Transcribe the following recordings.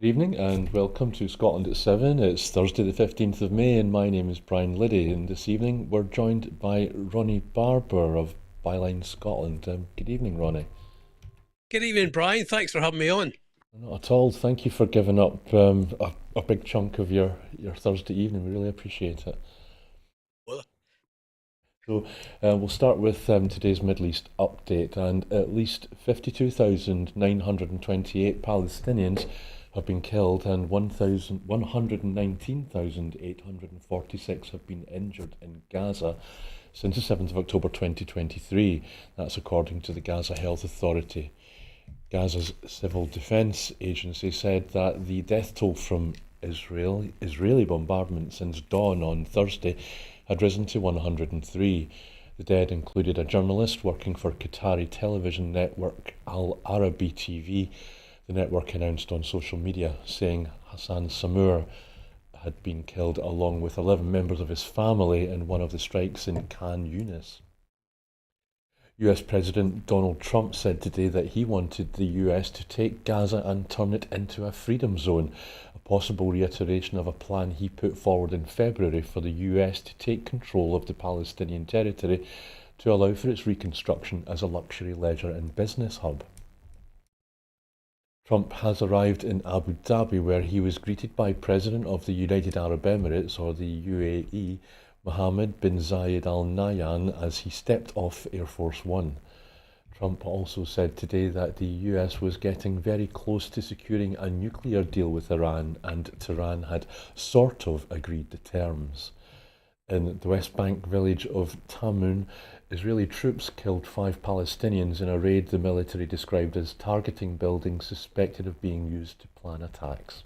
Good evening and welcome to Scotland at 7. It's Thursday the 15th of May and my name is Brian Liddy, and this evening we're joined by Ronnie Barbour of Byline Scotland. Good evening, Ronnie. Good evening, Brian. Thanks for having me on. Not at all. Thank you for giving up a big chunk of your Thursday evening. We really appreciate it. Well, So we'll start with today's Middle East update, and at least 52,928 Palestinians have been killed and 119,846 have been injured in Gaza since the 7th of October 2023. That's according to the Gaza Health Authority. Gaza's Civil Defense Agency said that the death toll from Israeli bombardment since dawn on Thursday had risen to 103. The dead included a journalist working for Qatari television network Al Arabi TV. The network announced on social media, saying Hassan Samour had been killed along with 11 members of his family in one of the strikes in Khan Yunis. US President Donald Trump said today that he wanted the US to take Gaza and turn it into a freedom zone, a possible reiteration of a plan he put forward in February for the US to take control of the Palestinian territory to allow for its reconstruction as a luxury leisure and business hub. Trump has arrived in Abu Dhabi, where he was greeted by President of the United Arab Emirates, or the UAE, Mohammed bin Zayed Al Nahyan, as he stepped off Air Force One. Trump also said today that the US was getting very close to securing a nuclear deal with Iran, and Tehran had sort of agreed the terms. In the West Bank village of Tamun, Israeli troops killed 5 Palestinians in a raid the military described as targeting buildings suspected of being used to plan attacks.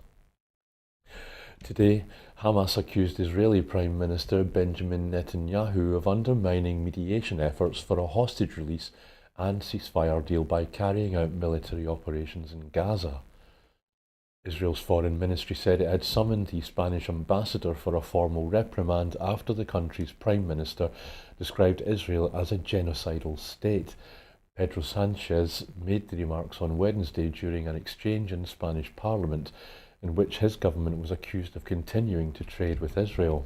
Today, Hamas accused Israeli Prime Minister Benjamin Netanyahu of undermining mediation efforts for a hostage release and ceasefire deal by carrying out military operations in Gaza. Israel's foreign ministry said it had summoned the Spanish ambassador for a formal reprimand after the country's prime minister described Israel as a genocidal state. Pedro Sanchez made the remarks on Wednesday during an exchange in Spanish Parliament in which his government was accused of continuing to trade with Israel.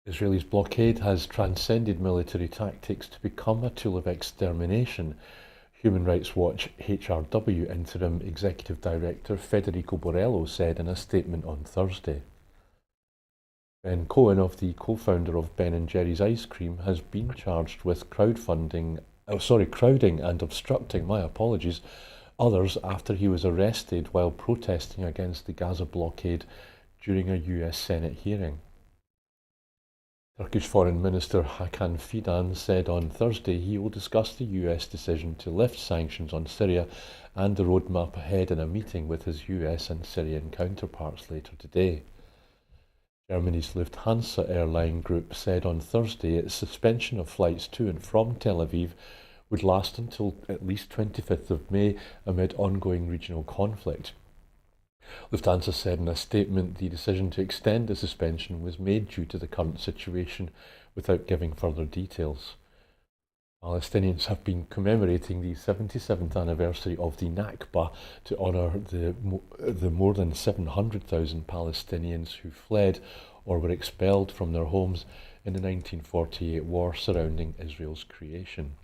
Israel's blockade has transcended military tactics to become a tool of extermination. Human Rights Watch HRW Interim Executive Director Federico Borrello said in a statement on Thursday. Ben Cohen, of the co-founder of Ben & Jerry's Ice Cream, has been charged with crowding and obstructing, others after he was arrested while protesting against the Gaza blockade during a US Senate hearing. Turkish Foreign Minister Hakan Fidan said on Thursday he will discuss the US decision to lift sanctions on Syria and the roadmap ahead in a meeting with his US and Syrian counterparts later today. Germany's Lufthansa airline group said on Thursday its suspension of flights to and from Tel Aviv would last until at least 25th of May amid ongoing regional conflict. Lufthansa said in a statement the decision to extend the suspension was made due to the current situation without giving further details. Palestinians have been commemorating the 77th anniversary of the Nakba to honour the more than 700,000 Palestinians who fled or were expelled from their homes in the 1948 war surrounding Israel's creation.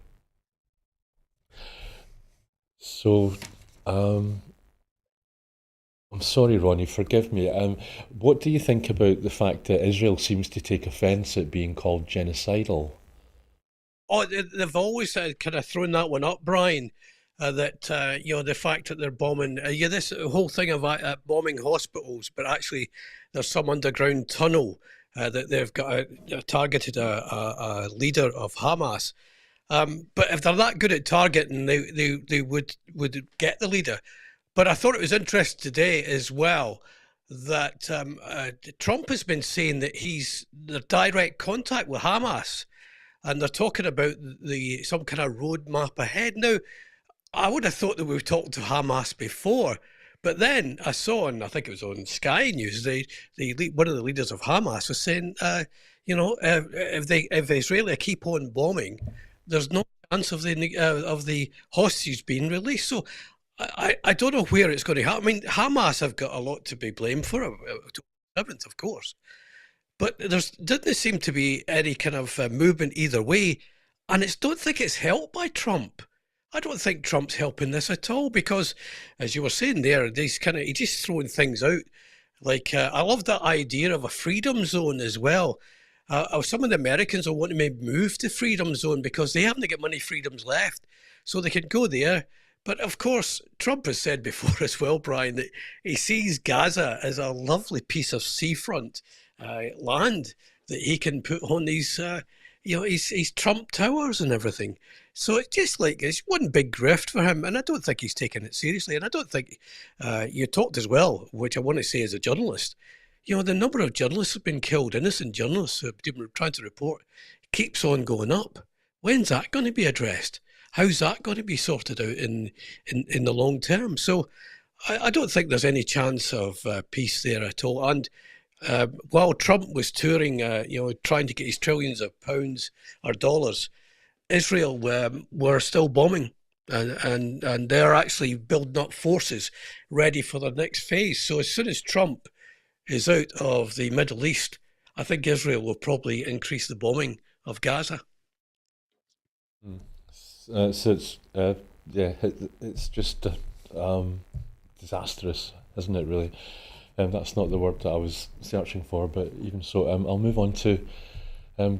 So, I'm sorry, Ronnie, forgive me. What do you think about the fact that Israel seems to take offence at being called genocidal? Oh, they've always kind of thrown that one up, Brian. That the fact that they're bombing, this whole thing of bombing hospitals, but actually there's some underground tunnel that they've got targeted a leader of Hamas. But if they're that good at targeting, they would get the leader. But I thought it was interesting today as well that Trump has been saying that he's the direct contact with Hamas, and they're talking about some kind of roadmap ahead. Now, I would have thought that we've talked to Hamas before, but then I saw, and I think it was on Sky News, one of the leaders of Hamas was saying, if Israel keep on bombing, there's no chance of the hostages being released. So I don't know where it's going to happen. I mean, Hamas have got a lot to be blamed for it, 7th, of course. But there's didn't seem to be any kind of movement either way, and I don't think it's helped by Trump. I don't think Trump's helping this at all because, as you were saying there, he's just throwing things out. Like I love that idea of a freedom zone as well. Some of the Americans will want to maybe move to freedom zone because they haven't got many freedoms left, so they can go there. But of course, Trump has said before as well, Brian, that he sees Gaza as a lovely piece of seafront land that he can put on these, his Trump towers and everything. So it's just like it's one big grift for him, and I don't think he's taking it seriously. And I don't think you talked as well, which I want to say as a journalist. The number of journalists have been killed, innocent journalists who have been trying to report, keeps on going up. When's that going to be addressed? How's that going to be sorted out in the long term? So I don't think there's any chance of peace there at all. And while Trump was touring, trying to get his trillions of pounds or dollars, Israel were still bombing, and they're actually building up forces ready for the next phase. So as soon as Trump is out of the Middle East, I think Israel will probably increase the bombing of Gaza. Mm. So it's just disastrous, isn't it? Really, that's not the word that I was searching for. But even so, I'll move on to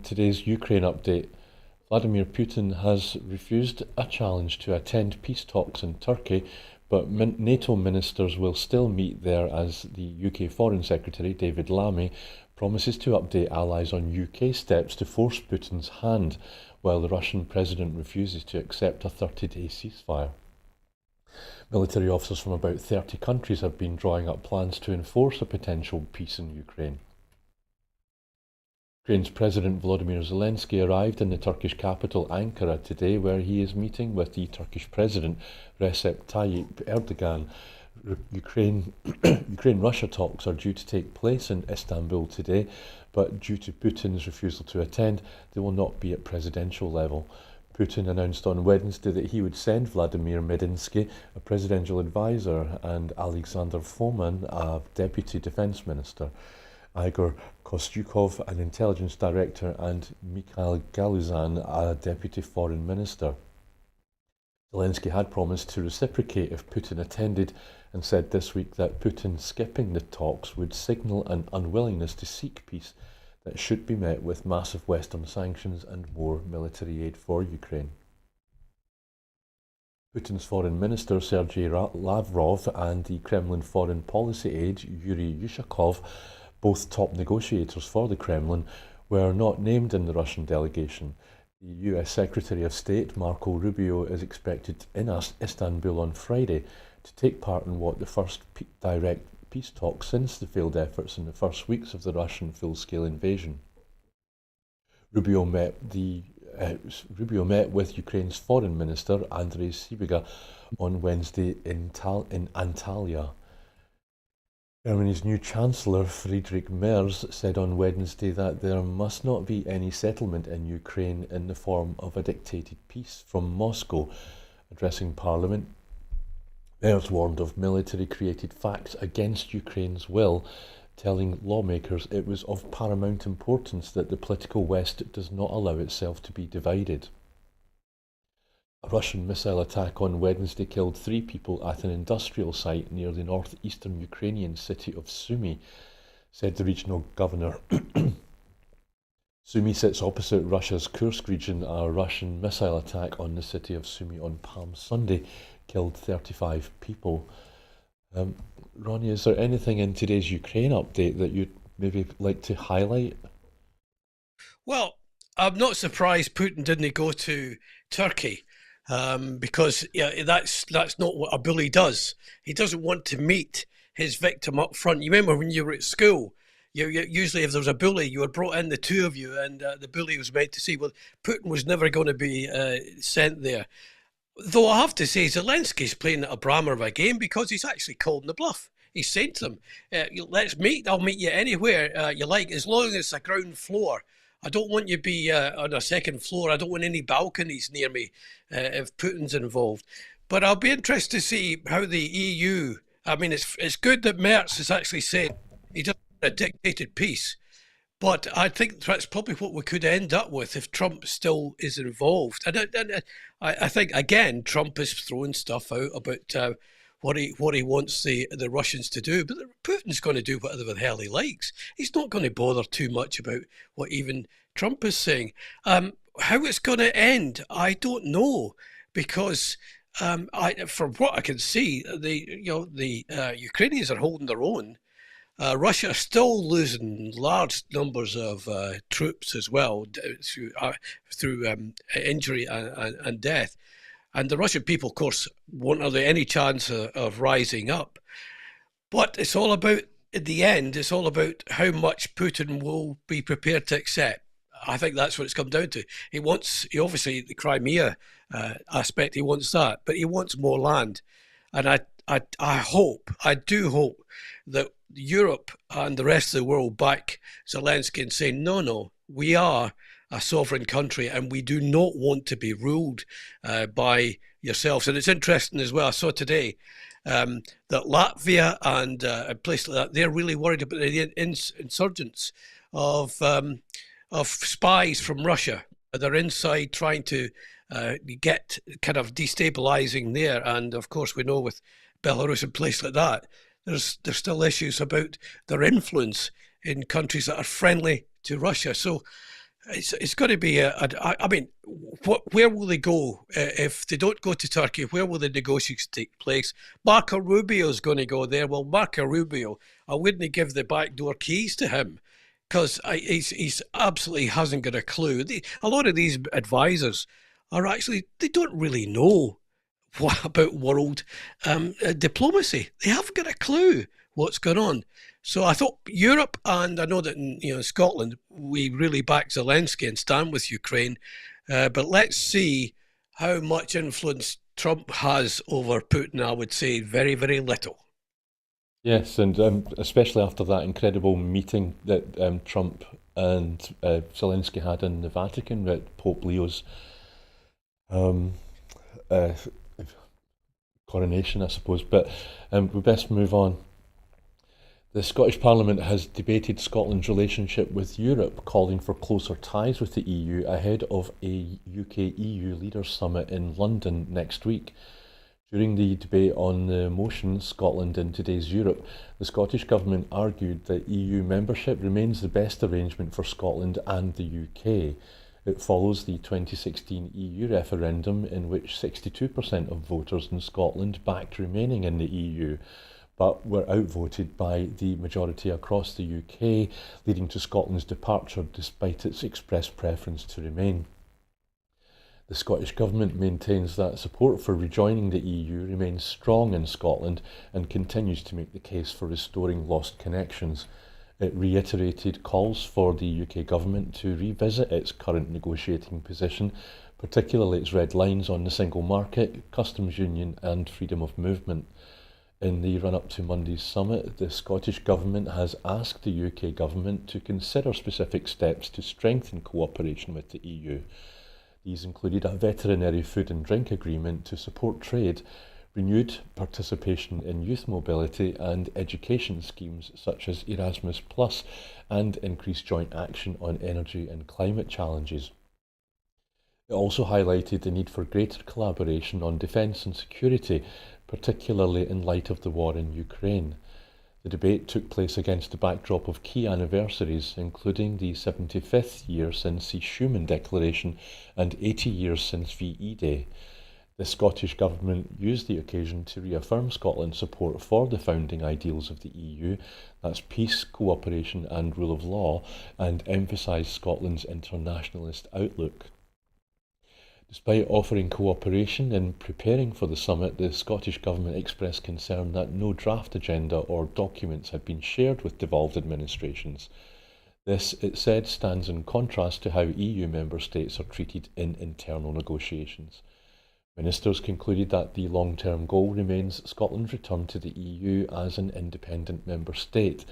today's Ukraine update. Vladimir Putin has refused a challenge to attend peace talks in Turkey, but NATO ministers will still meet there as the UK Foreign Secretary, David Lammy, promises to update allies on UK steps to force Putin's hand, while the Russian president refuses to accept a 30-day ceasefire. Military officers from about 30 countries have been drawing up plans to enforce a potential peace in Ukraine. Ukraine's President Volodymyr Zelensky arrived in the Turkish capital Ankara today, where he is meeting with the Turkish President Recep Tayyip Erdogan. Ukraine-Russia talks are due to take place in Istanbul today, but due to Putin's refusal to attend, they will not be at presidential level. Putin announced on Wednesday that he would send Vladimir Medinsky, a presidential advisor, and Alexander Fomin, a deputy defense minister. Igor Kostyukov, an intelligence director, and Mikhail Galuzan, a deputy foreign minister. Zelensky had promised to reciprocate if Putin attended, and said this week that Putin skipping the talks would signal an unwillingness to seek peace that should be met with massive Western sanctions and more military aid for Ukraine. Putin's foreign minister Sergei Lavrov and the Kremlin foreign policy aide Yuri Yushakov, both top negotiators for the Kremlin, were not named in the Russian delegation. The US Secretary of State Marco Rubio is expected in Istanbul on Friday to take part in what the first direct peace talks since the failed efforts in the first weeks of the Russian full-scale invasion. Rubio met with Ukraine's foreign minister Andrei Sybiga on Wednesday in Antalya. Germany's new Chancellor Friedrich Merz said on Wednesday that there must not be any settlement in Ukraine in the form of a dictated peace from Moscow. Addressing Parliament, Merz warned of military-created facts against Ukraine's will, telling lawmakers it was of paramount importance that the political West does not allow itself to be divided. A Russian missile attack on Wednesday killed 3 people at an industrial site near the northeastern Ukrainian city of Sumy, said the regional governor. Sumy sits opposite Russia's Kursk region. A Russian missile attack on the city of Sumy on Palm Sunday killed 35 people. Ronnie, is there anything in today's Ukraine update that you'd maybe like to highlight? Well, I'm not surprised Putin didn't go to Turkey. Because that's not what a bully does. He doesn't want to meet his victim up front. You remember when you were at school, you usually if there was a bully, you were brought in, the two of you, and the bully was meant to see. Well, Putin was never going to be sent there. Though I have to say, Zelensky's playing a brammer of a game because he's actually called the bluff. He's saying to them, let's meet, I'll meet you anywhere you like, as long as it's a ground floor. I don't want you to be on a second floor. I don't want any balconies near me if Putin's involved. But I'll be interested to see how the EU. I mean, it's good that Merz has actually said he doesn't want a dictated peace. But I think that's probably what we could end up with if Trump still is involved. I think again Trump is throwing stuff out about what he wants the Russians to do, but Putin's going to do whatever the hell he likes. He's not going to bother too much about what even Trump is saying. How it's going to end, I don't know, because from what I can see, the Ukrainians are holding their own. Russia is still losing large numbers of troops as well through injury and death. And the Russian people, of course, won't have any chance of rising up. But it's all about, in the end, it's all about how much Putin will be prepared to accept. I think that's what it's come down to. He obviously, the Crimea aspect, he wants that, but he wants more land. And I do hope that Europe and the rest of the world back Zelensky and say, no, we are a sovereign country and we do not want to be ruled by yourselves. And it's interesting as well, I saw today that Latvia and a place like that, they're really worried about the insurgents of spies from Russia. They're inside trying to get kind of destabilizing there. And of course, we know with Belarus and places like that, there's still issues about their influence in countries that are friendly to Russia. So it's going to be I mean, where will they go if they don't go to Turkey? Where will the negotiations take place? Marco Rubio is going to go there. Well, Marco Rubio, I wouldn't give the back door keys to him because he's absolutely hasn't got a clue. A lot of these advisors are actually, they don't really know what about world diplomacy. They haven't got a clue what's going on. So I thought Europe, and I know that in Scotland, we really back Zelensky and stand with Ukraine. But let's see how much influence Trump has over Putin. I would say very, very little. Yes, and especially after that incredible meeting that Trump and Zelensky had in the Vatican at Pope Leo's um, uh, coronation, I suppose. But we best move on. The Scottish Parliament has debated Scotland's relationship with Europe, calling for closer ties with the EU ahead of a UK-EU Leaders' Summit in London next week. During the debate on the motion Scotland in Today's Europe, the Scottish Government argued that EU membership remains the best arrangement for Scotland and the UK. It follows the 2016 EU referendum in which 62% of voters in Scotland backed remaining in the EU, but were outvoted by the majority across the UK, leading to Scotland's departure despite its expressed preference to remain. The Scottish Government maintains that support for rejoining the EU remains strong in Scotland and continues to make the case for restoring lost connections. It reiterated calls for the UK Government to revisit its current negotiating position, particularly its red lines on the single market, customs union and freedom of movement. In the run-up to Monday's summit, the Scottish Government has asked the UK Government to consider specific steps to strengthen cooperation with the EU. These included a veterinary food and drink agreement to support trade, renewed participation in youth mobility and education schemes such as Erasmus Plus, and increased joint action on energy and climate challenges. It also highlighted the need for greater collaboration on defence and security, particularly in light of the war in Ukraine. The debate took place against the backdrop of key anniversaries, including the 75th year since the Schuman Declaration and 80 years since VE Day. The Scottish Government used the occasion to reaffirm Scotland's support for the founding ideals of the EU, that's peace, cooperation and rule of law, and emphasise Scotland's internationalist outlook. Despite offering cooperation in preparing for the summit, the Scottish Government expressed concern that no draft agenda or documents had been shared with devolved administrations. This, it said, stands in contrast to how EU member states are treated in internal negotiations. Ministers concluded that the long-term goal remains Scotland's return to the EU as an independent member state,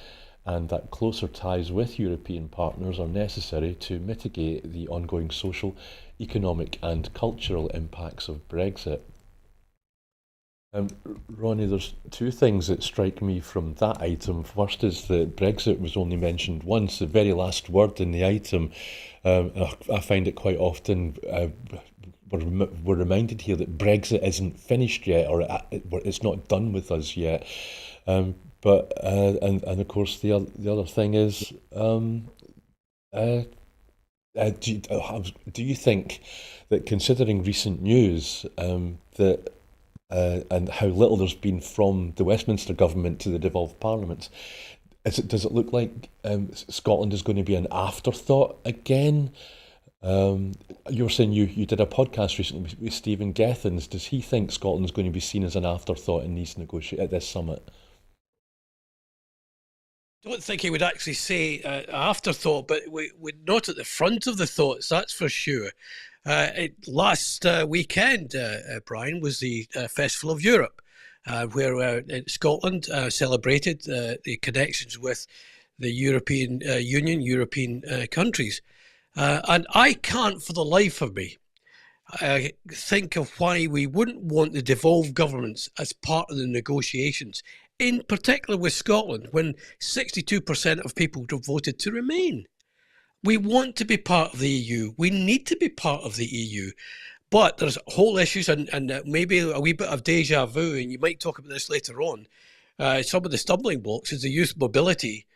and that closer ties with European partners are necessary to mitigate the ongoing social, economic and cultural impacts of Brexit. Ronnie, there's two things that strike me from that item. First is that Brexit was only mentioned once, the very last word in the item. I find it quite often we're reminded here that Brexit isn't finished yet, or it's not done with us yet. And of course the other thing is, uh, do you think that considering recent news, that and how little there's been from the Westminster government to the devolved parliaments, does it look like Scotland is going to be an afterthought again? You were saying you did a podcast recently with Stephen Gethins. Does he think Scotland's going to be seen as an afterthought in these at this summit? Don't think he would actually say afterthought, but we're not at the front of the thoughts, that's for sure. Last weekend, Brian, was the Festival of Europe, where Scotland celebrated the connections with the European Union, European countries. And I can't for the life of me think of why we wouldn't want the devolved governments as part of the negotiations, in particular with Scotland, when 62% of people voted to remain. We want to be part of the EU. We need to be part of the EU. But there's whole issues and maybe a wee bit of deja vu, and you might talk about this later on. Some of the stumbling blocks is the youth mobility.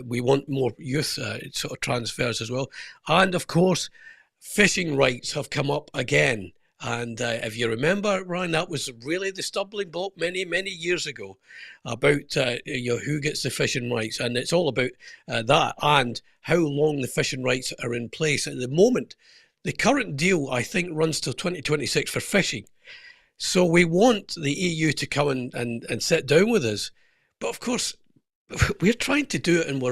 We want more youth sort of transfers as well. And of course, fishing rights have come up again. And if you remember, Ryan, that was really the stumbling block many, many years ago about who gets the fishing rights. And it's all about that and how long the fishing rights are in place. At the moment, the current deal, I think, runs till 2026 for fishing. So we want the EU to come and sit down with us. But of course, we're trying to do it in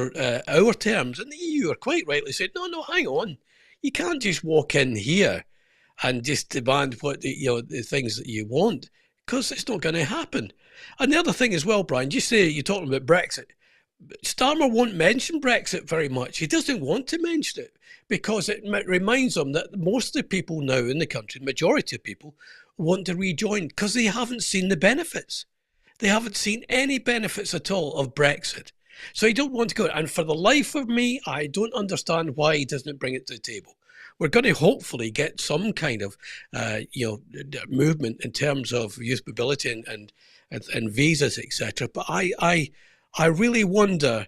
our terms. And the EU are quite rightly saying, no, hang on. You can't just walk in here and just demand what the things that you want, because it's not going to happen. And the other thing as well, Brian, you say you're talking about Brexit. Starmer won't mention Brexit very much. He doesn't want to mention it because it reminds him that most of the people now in the country, the majority of people, want to rejoin because they haven't seen the benefits. They haven't seen any benefits at all of Brexit. So he don't want to go. And for the life of me, I don't understand why he doesn't bring it to the table. We're going to hopefully get some kind of, movement in terms of youth mobility and visas, etc. But I really wonder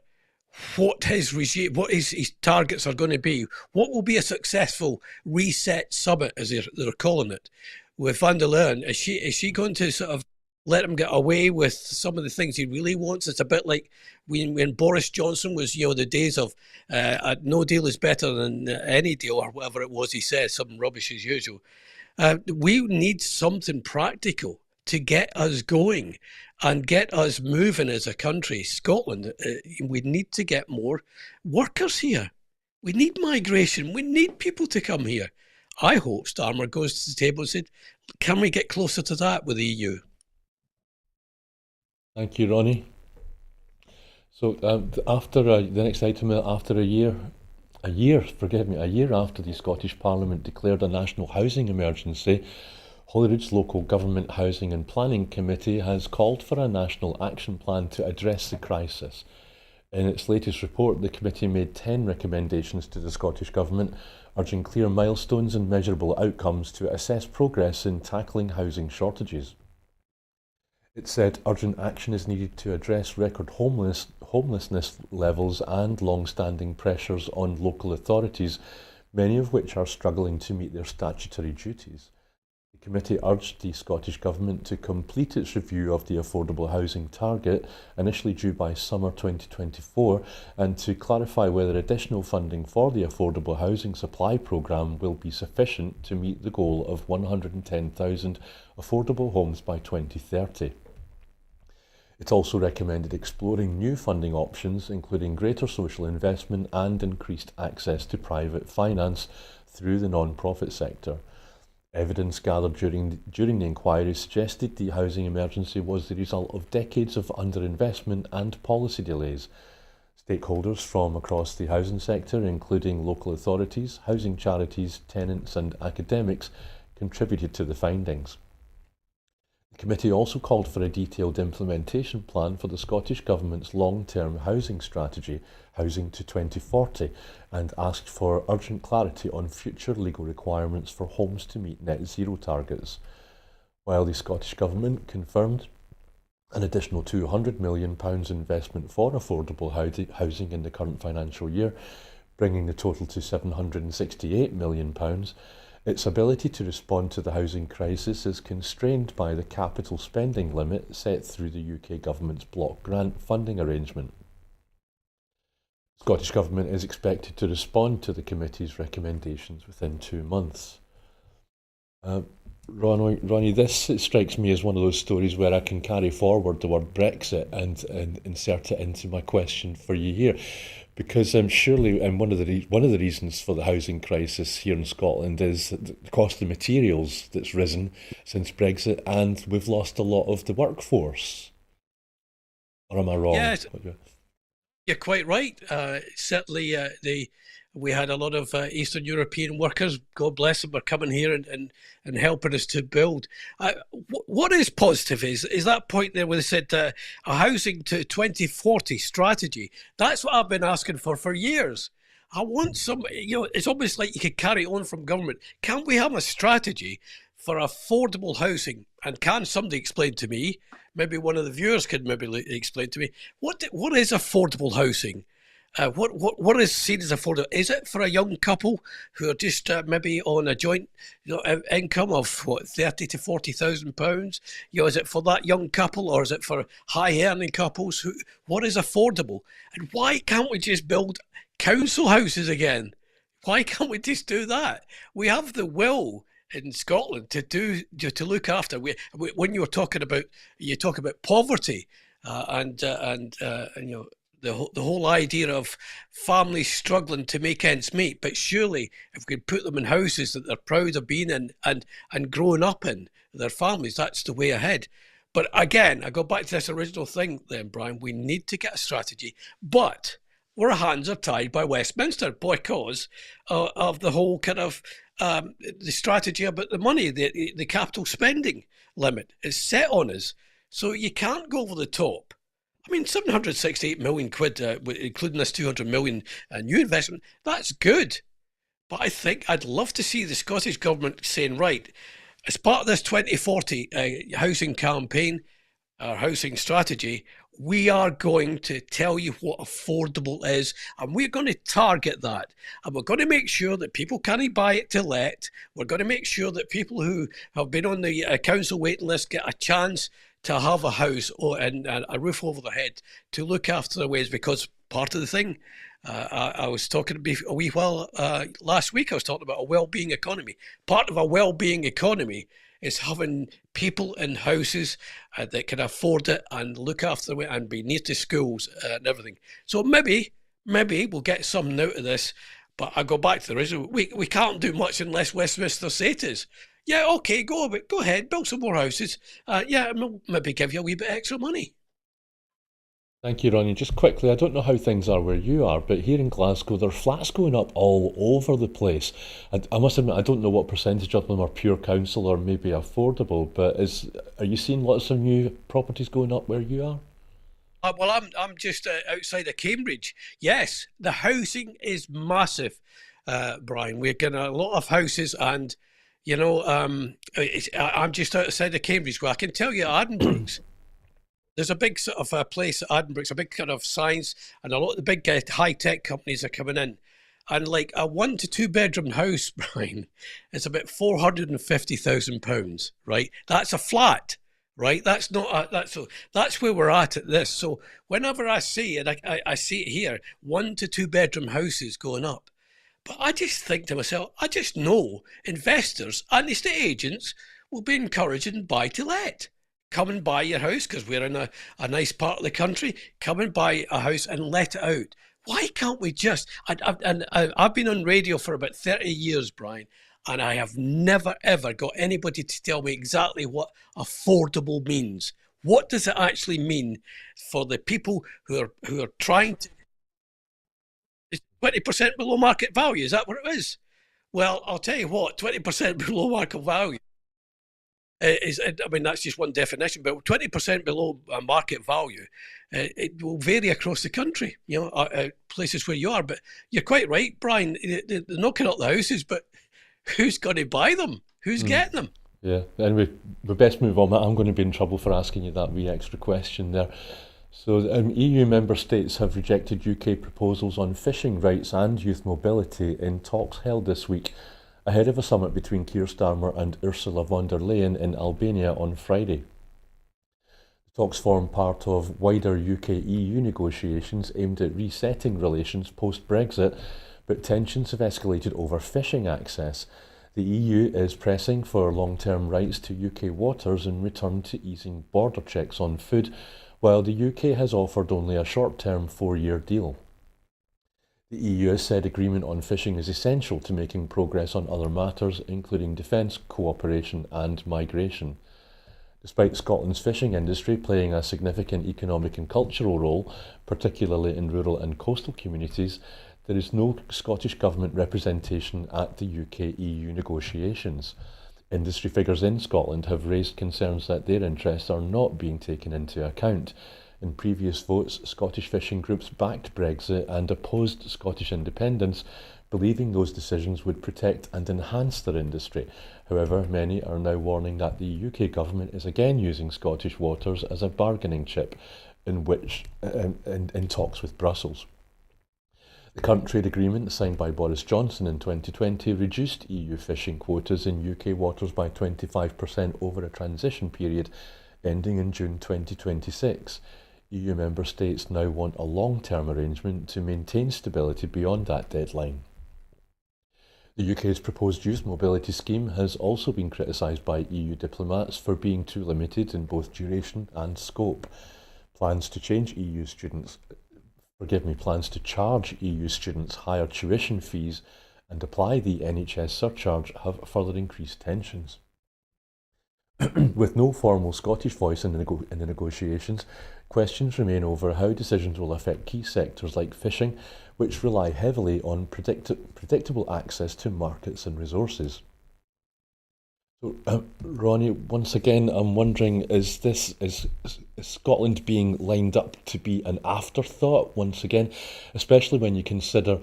what his regime, what his targets are going to be. What will be a successful reset summit, as they're calling it, with van der Leyen? Is she going to sort of let him get away with some of the things he really wants? It's a bit like when Boris Johnson was, the days of no deal is better than any deal, or whatever it was he said, some rubbish as usual. We need something practical to get us going and get us moving as a country. Scotland, we need to get more workers here. We need migration. We need people to come here. I hope Starmer goes to the table and said, can we get closer to that with the EU? Thank you, Ronnie. So after the next item, after a year after the Scottish Parliament declared a national housing emergency, Holyrood's local government housing and planning committee has called for a national action plan to address the crisis. In its latest report, the committee made 10 recommendations to the Scottish Government, urging clear milestones and measurable outcomes to assess progress in tackling housing shortages. It said urgent action is needed to address record homelessness levels and long-standing pressures on local authorities, many of which are struggling to meet their statutory duties. The committee urged the Scottish Government to complete its review of the affordable housing target, initially due by summer 2024, and to clarify whether additional funding for the affordable housing supply programme will be sufficient to meet the goal of 110,000 affordable homes by 2030. It also recommended exploring new funding options, including greater social investment and increased access to private finance through the non-profit sector. Evidence gathered during the inquiry suggested the housing emergency was the result of decades of underinvestment and policy delays. Stakeholders from across the housing sector, including local authorities, housing charities, tenants and academics, contributed to the findings. The The committee also called for a detailed implementation plan for the Scottish Government's long-term housing strategy, Housing to 2040, and asked for urgent clarity on future legal requirements for homes to meet net zero targets. While the Scottish Government confirmed an additional £200 million investment for affordable housing in the current financial year, bringing the total to £768 million, its ability to respond to the housing crisis is constrained by the capital spending limit set through the UK Government's block grant funding arrangement. The Scottish Government is expected to respond to the committee's recommendations within 2 months. Ronnie, this strikes me as one of those stories where I can carry forward the word Brexit and insert it into my question for you here, because surely, and one of the reasons for the housing crisis here in Scotland is the cost of materials that's risen since Brexit, and we've lost a lot of the workforce. Or am I wrong? Yes, you're quite right. Certainly, we had a lot of Eastern European workers, God bless them, are coming here and helping us to build. What is positive is that point there where they said a housing to 2040 strategy. That's what I've been asking for years. I want some, it's almost like you could carry on from government. Can't we have a strategy for affordable housing? And can somebody explain to me, maybe one of the viewers could maybe explain to me, what is affordable housing? What is seen as affordable? Is it for a young couple who are just maybe on a joint income of £30,000 to £40,000? Is it for that young couple, or is it for high earning couples? What is affordable? And why can't we just build council houses again? Why can't we just do that? We have the will in Scotland to look after. When you talk about poverty and the whole idea of families struggling to make ends meet, but surely if we could put them in houses that they're proud of being in and growing up in, their families, that's the way ahead. But again, I go back to this original thing then, Brian, we need to get a strategy, but our hands are tied by Westminster because of the whole kind of the strategy about the money, the capital spending limit is set on us. So you can't go over the top. I mean, 768 million quid, including this 200 million new investment, that's good. But I think I'd love to see the Scottish Government saying, right, as part of this 2040 housing campaign, our housing strategy, we are going to tell you what affordable is, and we're going to target that. And we're going to make sure that people can't buy it to let. We're going to make sure that people who have been on the council waiting list get a chance to have a house and a roof over their head to look after their ways. Because part of the thing, I was talking a wee while last week, I was talking about a well-being economy. Part of a well-being economy is having people in houses that can afford it and look after them and be near to schools and everything. So maybe we'll get something out of this. But I go back to the original. We can't do much unless Westminster say it is. Yeah, okay, go ahead, build some more houses. We'll maybe give you a wee bit extra money. Thank you, Ronnie. Just quickly, I don't know how things are where you are, but here in Glasgow, there are flats going up all over the place. And I must admit, I don't know what percentage of them are pure council or maybe affordable, but are you seeing lots of new properties going up where you are? Well, I'm just outside of Cambridge. Yes, the housing is massive, Brian. We're getting a lot of houses, and I'm just outside of Cambridge. Well, I can tell you, Addenbrooke's. There's a big sort of place at Addenbrooke's, a big kind of science, and a lot of the big high-tech companies are coming in. And like a 1 to 2 bedroom house, Brian, is about £450,000, right? That's a flat, right? That's not that's where we're at this. So whenever I see it, I see it here, 1 to 2 bedroom houses going up. But I just think to myself, I just know investors and estate agents will be encouraging buy to let. Come and buy your house because we're in a nice part of the country. Come and buy a house and let it out. Why can't we just? I've been on radio for about 30 years, Brian, and I have never ever got anybody to tell me exactly what affordable means. What does it actually mean for the people who are trying to? It's 20% below market value. Is that what it is? Well, I'll tell you what. 20% below market value. I mean, that's just one definition, but 20% below market value, it will vary across the country, places where you are. But you're quite right, Brian. They're knocking up the houses, but who's going to buy them? Who's getting them? Yeah, anyway, we best move on. I'm going to be in trouble for asking you that wee extra question there. So, EU member states have rejected UK proposals on fishing rights and youth mobility in talks held this week ahead of a summit between Keir Starmer and Ursula von der Leyen in Albania on Friday. The talks form part of wider UK-EU negotiations aimed at resetting relations post-Brexit, but tensions have escalated over fishing access. The EU is pressing for long-term rights to UK waters in return to easing border checks on food, while the UK has offered only a short-term 4-year deal. The EU has said agreement on fishing is essential to making progress on other matters, including defence, cooperation and migration. Despite Scotland's fishing industry playing a significant economic and cultural role, particularly in rural and coastal communities, there is no Scottish Government representation at the UK-EU negotiations. Industry figures in Scotland have raised concerns that their interests are not being taken into account. In previous votes, Scottish fishing groups backed Brexit and opposed Scottish independence, believing those decisions would protect and enhance their industry. However, many are now warning that the UK Government is again using Scottish waters as a bargaining chip in talks with Brussels. The current trade agreement signed by Boris Johnson in 2020 reduced EU fishing quotas in UK waters by 25% over a transition period ending in June 2026. EU member states now want a long-term arrangement to maintain stability beyond that deadline. The UK's proposed youth mobility scheme has also been criticised by EU diplomats for being too limited in both duration and scope. Plans to charge EU students higher tuition fees and apply the NHS surcharge have further increased tensions. With no formal Scottish voice in the negotiations, questions remain over how decisions will affect key sectors like fishing, which rely heavily on predictable access to markets and resources. So, Ronnie, once again, I'm wondering, is Scotland being lined up to be an afterthought once again, especially when you consider,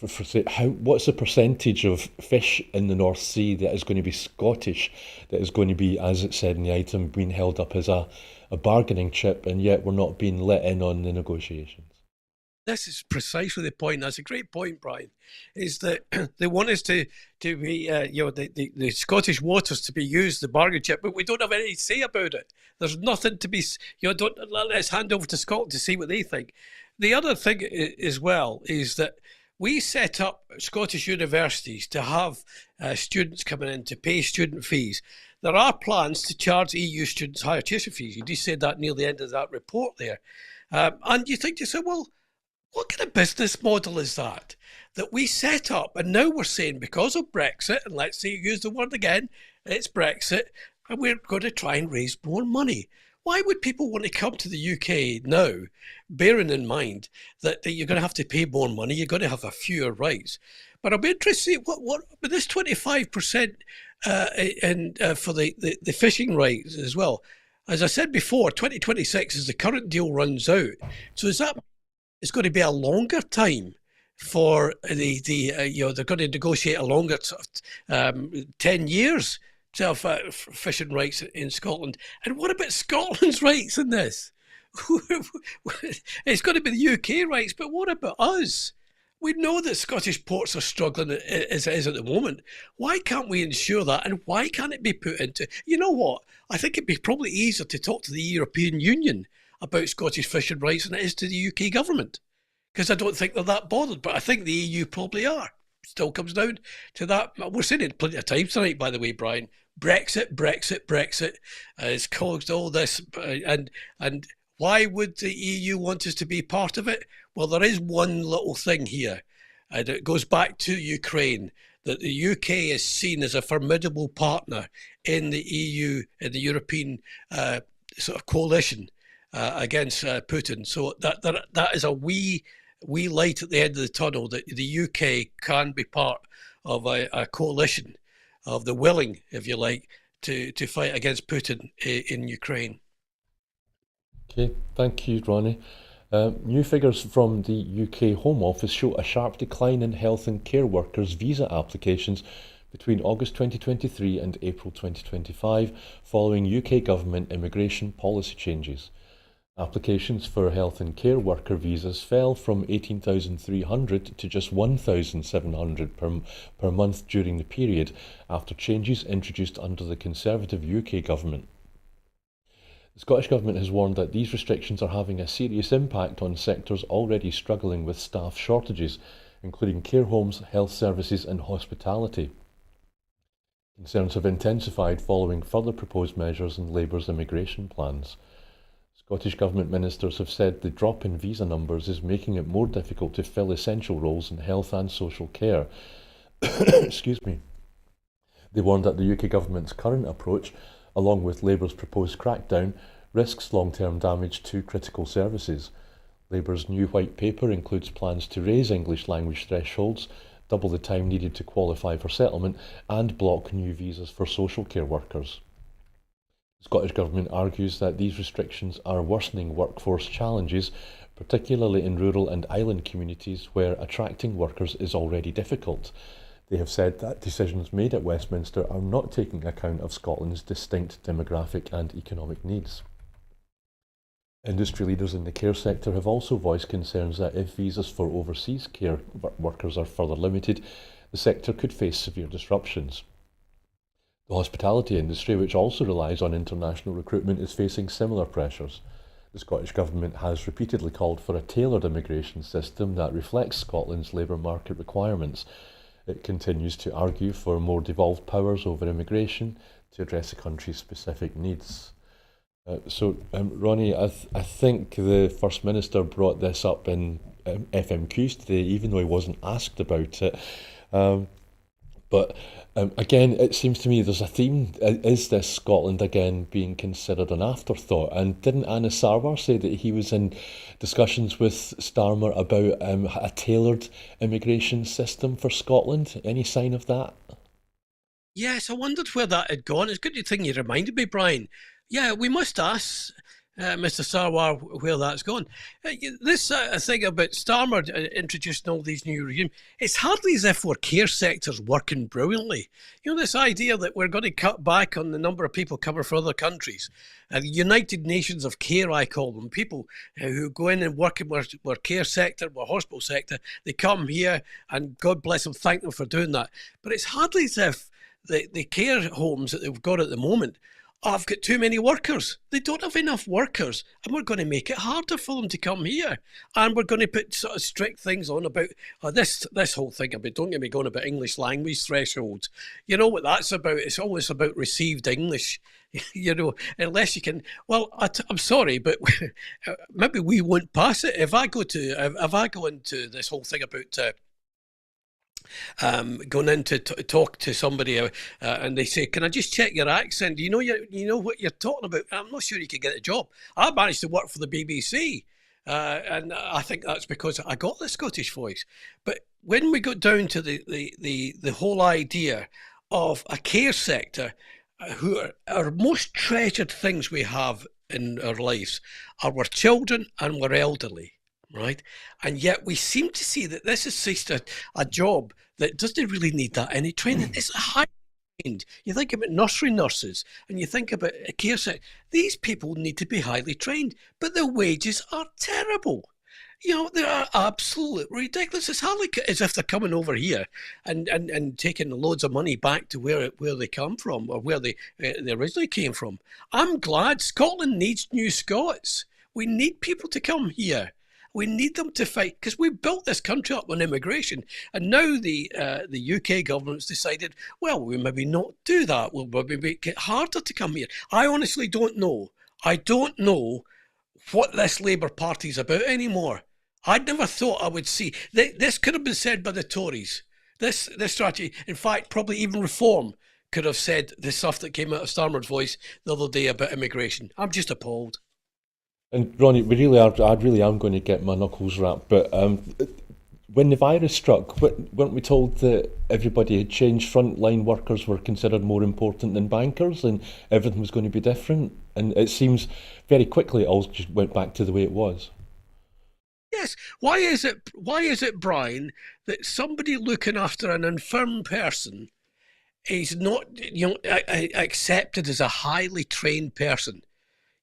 what's the percentage of fish in the North Sea that is going to be Scottish, that is going to be, as it said in the item, being held up as a bargaining chip, and yet we're not being let in on the negotiations? This is precisely the point. That's a great point, Brian. Is that they want us to be, the Scottish waters to be used, the bargain chip, but we don't have anything to say about it. There's nothing to be, let's hand over to Scotland to see what they think. The other thing as well is that we set up Scottish universities to have students coming in to pay student fees. There are plans to charge EU students higher tuition fees. You just said that near the end of that report there. And you think to yourself, well, what kind of business model is that we set up? And now we're saying because of Brexit, and let's say you use the word again, it's Brexit, and we're going to try and raise more money. Why would people want to come to the UK now, bearing in mind that you're going to have to pay more money, you're going to have a fewer rights? But I'll be interested to see what with this 25% for the fishing rights as well. As I said before, 2026 as the current deal runs out. So is that it's going to be a longer time for they're going to negotiate a longer 10 years to have fishing rights in Scotland. And what about Scotland's rights in this? It's going to be the UK rights, but what about us? We know that Scottish ports are struggling as it is at the moment. Why can't we ensure that? And why can't it be put into, you know what? I think it'd be probably easier to talk to the European Union about Scottish fishing rights than it is to the UK government, because I don't think they're that bothered, but I think the EU probably are. Still comes down to that. We're saying it plenty of times tonight, by the way, Brian. Brexit has caused all this, and why would the EU want us to be part of it? Well, there is one little thing here, and it goes back to Ukraine, that the UK is seen as a formidable partner in the EU, in the European sort of coalition against Putin. So that is a wee light at the end of the tunnel, that the UK can be part of a coalition of the willing, if you like, to fight against Putin in Ukraine. Okay, thank you, Ronnie. New figures from the UK Home Office show a sharp decline in health and care workers' visa applications between August 2023 and April 2025, following UK government immigration policy changes. Applications for health and care worker visas fell from 18,300 to just 1,700 per month during the period, after changes introduced under the Conservative UK government. The Scottish Government has warned that these restrictions are having a serious impact on sectors already struggling with staff shortages, including care homes, health services and hospitality. Concerns have intensified following further proposed measures in Labour's immigration plans. Scottish Government ministers have said the drop in visa numbers is making it more difficult to fill essential roles in health and social care. Excuse me. They warned that the UK Government's current approach, along with Labour's proposed crackdown, risks long-term damage to critical services. Labour's new white paper includes plans to raise English language thresholds, double the time needed to qualify for settlement, and block new visas for social care workers. The Scottish Government argues that these restrictions are worsening workforce challenges, particularly in rural and island communities where attracting workers is already difficult. They have said that decisions made at Westminster are not taking account of Scotland's distinct demographic and economic needs. Industry leaders in the care sector have also voiced concerns that if visas for overseas care workers are further limited, the sector could face severe disruptions. The hospitality industry, which also relies on international recruitment, is facing similar pressures. The Scottish Government has repeatedly called for a tailored immigration system that reflects Scotland's labour market requirements. It continues to argue for more devolved powers over immigration to address the country's specific needs. Ronnie, I think the First Minister brought this up in FMQs today, even though he wasn't asked about it. But again, it seems to me there's a theme. Is this Scotland again being considered an afterthought? And didn't Anna Sarwar say that he was in discussions with Starmer about a tailored immigration system for Scotland? Any sign of that? Yes, I wondered where that had gone. It's a good thing you reminded me, Brian. Yeah, we must ask Mr. Sarwar where that's gone. This thing about Starmer introducing all these new regimes, it's hardly as if our care sector's working brilliantly. You know, this idea that we're going to cut back on the number of people coming from other countries. The United Nations of Care, I call them, people who go in and work in our care sector, our hospital sector, they come here and God bless them, thank them for doing that. But it's hardly as if the care homes that they've got at the moment, I've got too many workers. They don't have enough workers, and we're going to make it harder for them to come here. And we're going to put sort of strict things on about this whole thing about, don't get me going, about English language thresholds. You know what that's about? It's always about received English. You know, unless you can. Well, I'm sorry, but maybe we won't pass it if I go into this whole thing about. Going in to talk to somebody and they say, "Can I just check your accent? Do you know what you're talking about?" I'm not sure you could get a job. I managed to work for the BBC, and I think that's because I got the Scottish voice. But when we got down to the whole idea of a care sector, who are our most treasured things we have in our lives are our children and our elderly. Right, and yet we seem to see that this is just a job that doesn't really need that any training. It's a high trained. You think about nursery nurses, and you think about a care sector. These people need to be highly trained, but their wages are terrible. You know, they are absolutely ridiculous. It's hardly as if they're coming over here and taking loads of money back to where they come from or where they originally came from. I'm glad Scotland needs new Scots. We need people to come here. We need them to fight because we built this country up on immigration, and now the UK government's decided, well, we maybe not do that. We'll maybe make it harder to come here. I honestly don't know. I don't know what this Labour Party's about anymore. I never thought I would see this. Could have been said by the Tories. This strategy, in fact, probably even Reform could have said the stuff that came out of Starmer's voice the other day about immigration. I'm just appalled. And Ronnie, I really am going to get my knuckles wrapped, but when the virus struck, weren't we told that everybody had changed? Frontline workers were considered more important than bankers, and everything was going to be different. And it seems very quickly it all just went back to the way it was. Yes. Why is it, Brian, that somebody looking after an infirm person is not, accepted as a highly trained person?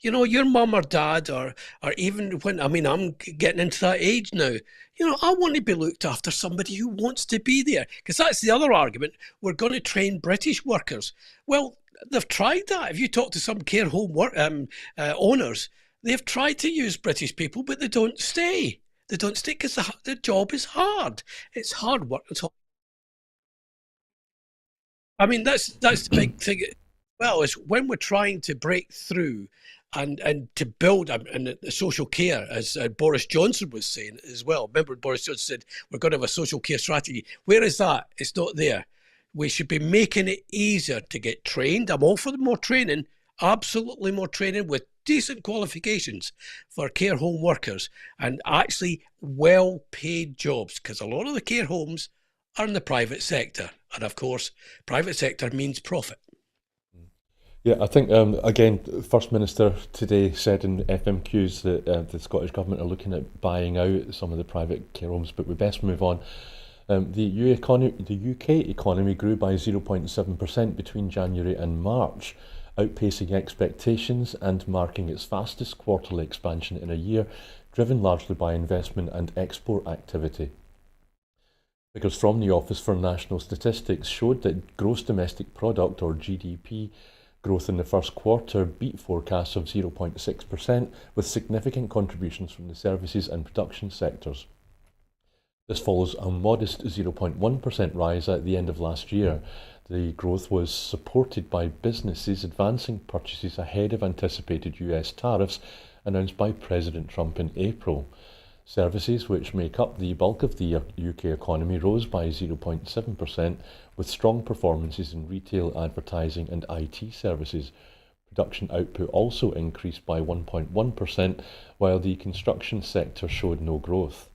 Your mum or dad, or even when, I mean, I'm getting into that age now. I want to be looked after somebody who wants to be there, because that's the other argument. We're going to train British workers. Well, they've tried that. If you talk to some care home owners, they've tried to use British people, but they don't stay. They don't stay because the job is hard. It's hard work. I mean, that's the big thing. Well, is when we're trying to break through and to build and the social care, as Boris Johnson was saying as well. Remember, Boris Johnson said we're going to have a social care strategy. Where is that? It's not there. We should be making it easier to get trained. I'm all for more training, absolutely more training with decent qualifications for care home workers and actually well-paid jobs, because a lot of the care homes are in the private sector. And of course, private sector means profit. Yeah, I think, again, First Minister today said in FMQs that the Scottish Government are looking at buying out some of the private care homes, but we best move on. The UK economy grew by 0.7% between January and March, outpacing expectations and marking its fastest quarterly expansion in a year, driven largely by investment and export activity. Figures from the Office for National Statistics showed that gross domestic product, or GDP, growth in the first quarter beat forecasts of 0.6%, with significant contributions from the services and production sectors. This follows a modest 0.1% rise at the end of last year. The growth was supported by businesses advancing purchases ahead of anticipated US tariffs announced by President Trump in April. Services, which make up the bulk of the UK economy, rose by 0.7%, with strong performances in retail, advertising and IT services. Production output also increased by 1.1%, while the construction sector showed no growth.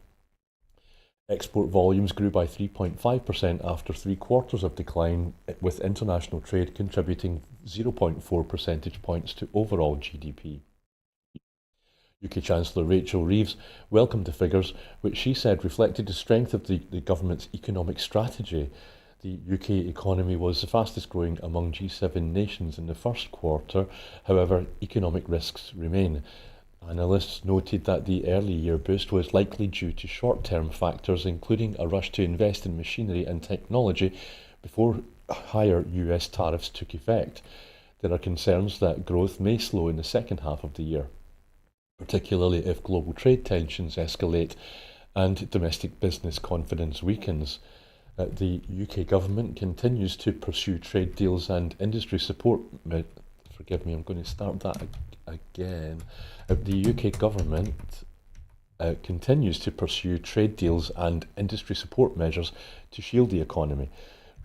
Export volumes grew by 3.5% after 3 quarters of decline, with international trade contributing 0.4 percentage points to overall GDP. UK Chancellor Rachel Reeves welcomed the figures, which she said reflected the strength of the government's economic strategy. The UK economy was the fastest growing among G7 nations in the first quarter. However, economic risks remain. Analysts noted that the early year boost was likely due to short-term factors, including a rush to invest in machinery and technology before higher US tariffs took effect. There are concerns that growth may slow in the second half of the year, particularly if global trade tensions escalate and domestic business confidence weakens. The UK government continues to pursue trade deals and industry support. Forgive me, I'm going to start that again. The UK government continues to pursue trade deals and industry support measures to shield the economy.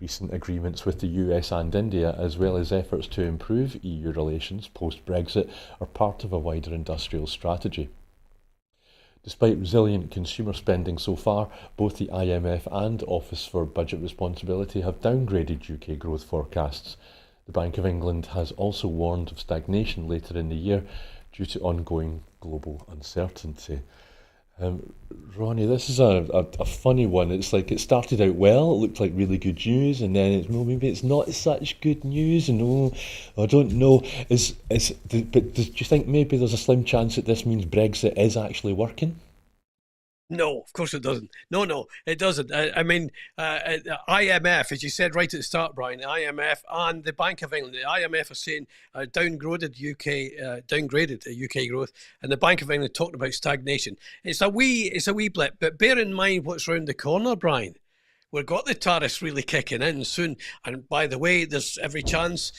Recent agreements with the US and India, as well as efforts to improve EU relations post-Brexit, are part of a wider industrial strategy. Despite resilient consumer spending so far, both the IMF and Office for Budget Responsibility have downgraded UK growth forecasts. The Bank of England has also warned of stagnation later in the year due to ongoing global uncertainty. Ronnie, this is a funny one. It's like it started out well, it looked like really good news, and then maybe it's not such good news, and I don't know. But do you think maybe there's a slim chance that this means Brexit is actually working? No, of course it doesn't. No, it doesn't. I mean, IMF, as you said right at the start, Brian, the IMF and the Bank of England. The IMF are saying downgraded UK growth, and the Bank of England talked about stagnation. It's a wee blip, but bear in mind what's round the corner, Brian. We've got the tariffs really kicking in soon, and by the way, there's every chance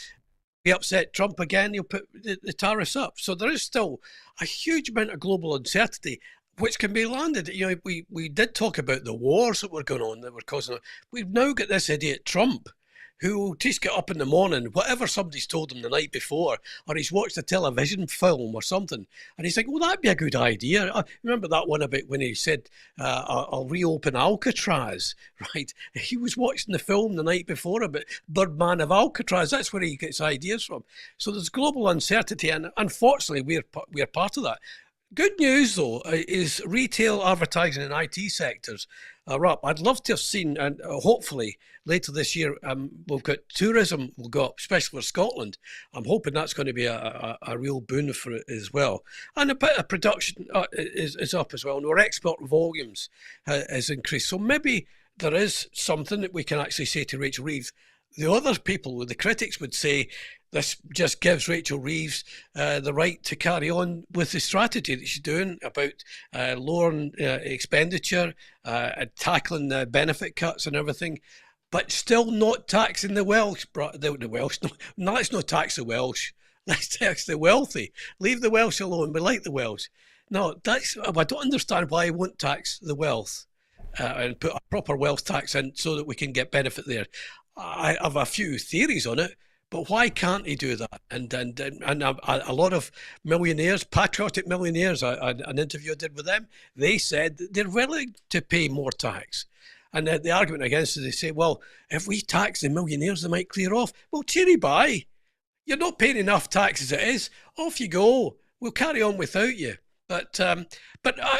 we upset Trump again, he'll put the tariffs up. So there is still a huge amount of global uncertainty which can be landed. We did talk about the wars that were going on that were causing. We've now got this idiot Trump, who will just get up in the morning, whatever somebody's told him the night before, or he's watched a television film or something, and he's like, well, that'd be a good idea. I remember that one about when he said, I'll reopen Alcatraz, right? He was watching the film the night before about Birdman of Alcatraz. That's where he gets ideas from. So there's global uncertainty, and unfortunately, we're part of that. Good news, though, is retail, advertising and IT sectors are up. I'd love to have seen, and hopefully later this year, we've got tourism will go up, especially for Scotland. I'm hoping that's going to be a real boon for it as well. And a bit of production is up as well. And our export volumes has increased. So maybe there is something that we can actually say to Rachel Reeves. The other people, the critics would say, this just gives Rachel Reeves the right to carry on with the strategy that she's doing about lowering expenditure, tackling the benefit cuts and everything, but still not taxing the Welsh. The Welsh, no, let's not tax the Welsh. Let's tax the wealthy. Leave the Welsh alone. We like the Welsh. No, I don't understand why he won't tax the wealth and put a proper wealth tax in so that we can get benefit there. I have a few theories on it. But why can't he do that? And a lot of millionaires, patriotic millionaires, an interview I did with them, they said they're willing to pay more tax. And the argument against it, they say, well, if we tax the millionaires, they might clear off. Well, cheery bye. You're not paying enough tax as it is. Off you go. We'll carry on without you. But